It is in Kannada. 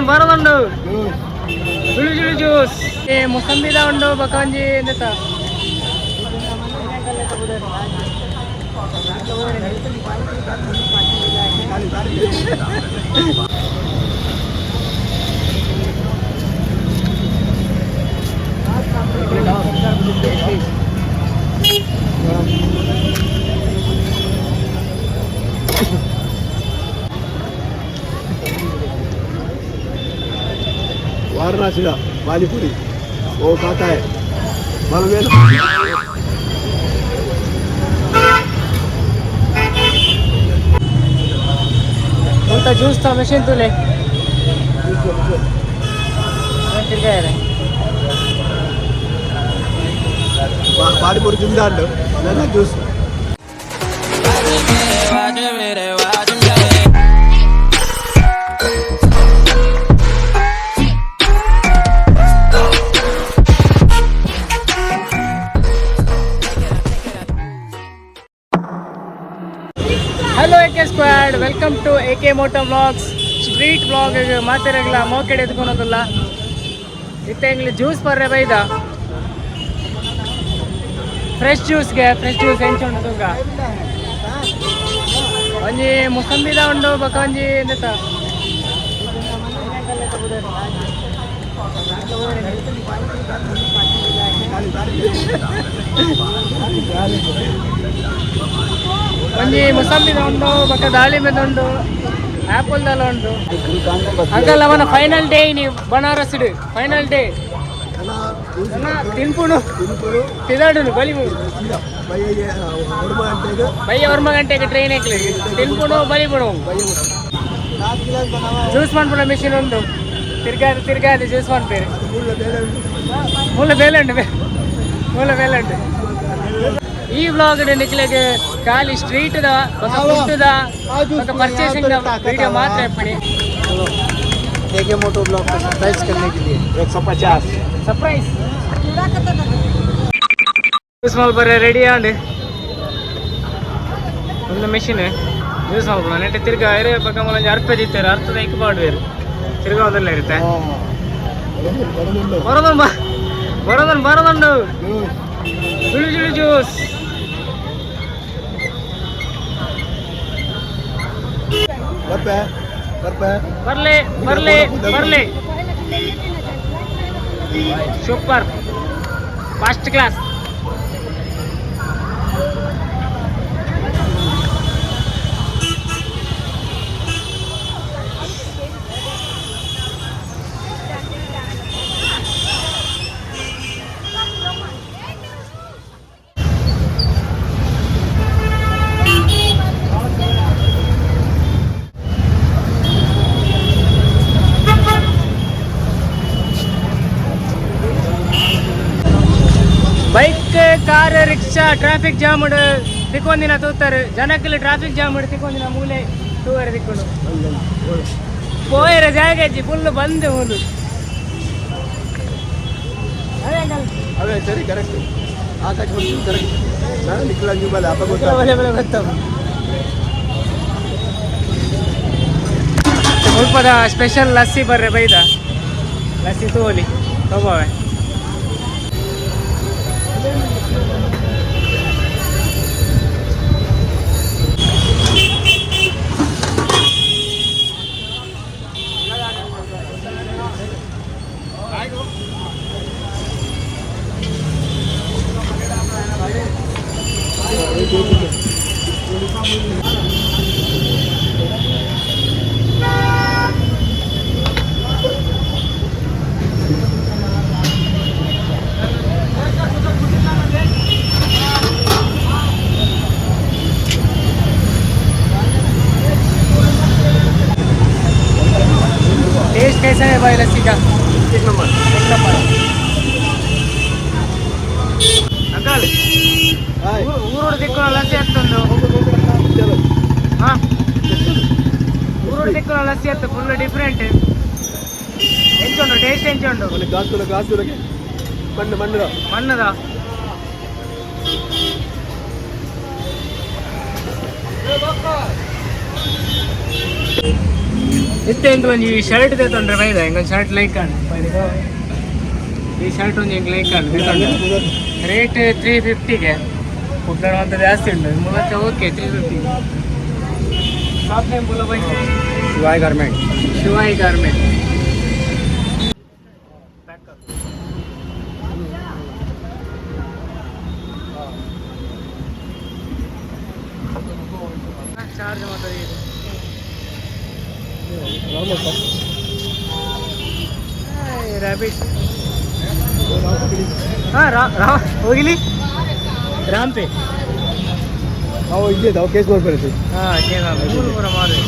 ಬರೋದುಂಡು ಜುಳಿ ಜುಳಿ ಜ್ಯೂಸ್ ಮುಸಂಬಿದ ಉಂಡು ಬಕಂಜಿ ಎಂತ वाराणसी का पानीपुरी वो खाता है मालूम है ना। उनका जूस था मशीन तो ले पानीपुरी जिंदा juice hello AK squad welcome to AK moto vlogs street vlog ಮಾತಿರಗಲ ಮೋಕೆಡೆ ಎತ್ಕೊನೋದಿಲ್ಲ ಇತ್ತೆ ಜ್ಯೂಸ್ ಬರ್ರೆ ಬೈದ ಫ್ರೆಶ್ ಜ್ಯೂಸ್ ಎಂಚ ಉಂಟು ತೂಕ ಒಂಜಿ ಮುಸಂಬಿದ ಉಂಡು ಬಕ ಒಂಜಿ ಎಂತ ಒಂಜಿ ಮುಸಂಬಿದ ಉಂಡು ಬಕ್ಕ ದಾಳಿಂಬೆದ ಉಂಡು ಆಪಲ್ ದಲ ಉಂಡು ಅಂಕಲ್ ಅವನ ಫೈನಲ್ ಡೇ ನೀವು ಬನಾರಸ್ ಫೈನಲ್ ಡೇ ತಿನ್ಪುಡು ತಿದಾಡುನು ಬಲಿಬುಡು ಬಯ್ಯ ವರ್ಮ ಗಂಟೆಗೆ ಟ್ರೈನ್ ಹಾಕ್ಲಿ ತಿನ್ಪುಡು ಬಲಿಬುಡು ಜ್ಯೂಸ್ ಮಾಡ್ಬಿಡ ಮಿಷಿನ್ ಉಂಡು ತಿರ್ಗಾದಿ ಜ್ಯೂಸ್ ಮಾಡ್ತೀರಿ ಮೂಲ ಬೇಲೆ ಉಂಟು ಈ ವ್ಲಾಗ್ ನಿಕ್ಲೆಗೆ ಖಾಲಿ ಸ್ಟ್ರೀಟ್ ಫುಡ್ परचेसिंग वीडियो मात्र अपनी एके मोटो ब्लॉग को सरप्राइज करने के लिए 150 सरप्राइज स्मॉल पर रेडी आंड ಒಂದು ಮೆಷಿನ್ ಯೂಸ್ ಮಾಡ್ಬೋದು ನೆಟ್ಟೆ ತಿರ್ಗಾ ಇರೇ ಪಕ್ಕ ಮೂಲಂಜಿ ಅರ್ಥ ಜಿತ್ತಾರೆ ಅರ್ಥದ ಇಕ್ ಮಾಡುವೇರು ತಿರ್ಗಾ ಒಂದಲ್ಲ ಇರುತ್ತೆ ಬರೋದುಂಡು ಜುಳಿ ಜುಳಿ ಜ್ಯೂಸ್ ಬರ್ಲೆ super first class bike car rickshaw traffic jam ತಿಕ್ಕೊಂದಿನ ತೂತಾರೆ ಜನಕ್ಕೆಲ್ಲ ಟ್ರಾಫಿಕ್ ಜಾಮ್ ತಿಕ್ಕೊಂದಿನ ಮೂಲೆ ತೂವರೆ ತಿಕ್ಕೊಂಡು ಪೋಯರ ಜಾಗ ಫುಲ್ ಬಂದು ಒಂದು अबे सरी करेक्ट आकाश बोल करेक्ट ना निकला न्यू वाला आप बोलता बोले ಗೊತ್ತಾ ಸ್ವಲ್ಪದ ಸ್ಪೆಷಲ್ ಲಸ್ಸಿ ಬರ್ರೆ ಬೈದ ಲಸ್ಸಿ ತೋಲಿ ತಗೋವೆ टेस्ट कैसा है भाई लस्सी का? एक नंबर अंकल ಊರೋಡು ತಿಕ್ಕೋಣ ಲಸ್ಸಿ ಹತ್ತೊಂದು ಹಾಂ ಊರೋಡು ತಿಕ್ಕೋಣ ಲಸ್ಸಿ ಹತ್ತು ಫುಲ್ ಡಿಫ್ರೆಂಟ್ ಎಂಚುಂಡು ಟೇಸ್ಟ್ ಎಂಚುಂಡು ಗಾಸುಲಗೆ ಮಣ್ಣದ ಇತ್ತೆ ಅಂತ ಒಂದು ಈ ಶರ್ಟ್ ತೆತ್ತೊಂಡ್ರೆ ಬೈದ ಹಿಂಗೊಂದು ಶರ್ಟ್ ಲೈಕ್ ಕಾಣ್ ಈ ಶರ್ಟ್ ಒಂದು ಹಿಂಗೆ ಲೈಕ್ ಕಾಣ್ ರೇಟ್ 350ಗೆ ಕುಟ್ಟಣ ಅಂತ ಜಾಸ್ತಿ ಉಂಟು ಮೂಲಕ ಓಕೆ 350 ಶಾಪ್ ನೇಮ್ ಬೋಲೋ ಬೈ शिवाय गारमेंट ಶಿವಾಯಿ ಗಾರ್ಮೆಂಟ್ ಚಾರ್ಜ್ ಮಾತಾಡಿ रैबिट हाँ ಹೋಗಿಲಿ ರಾಮ್ ಪೇ ನಾವು ಇಲ್ಲೇ ಕೇಸ್ ಮಾಡ್ಕೊಳ್ಳಿ ಹಾಂ ಕೇಳ ಮಾರು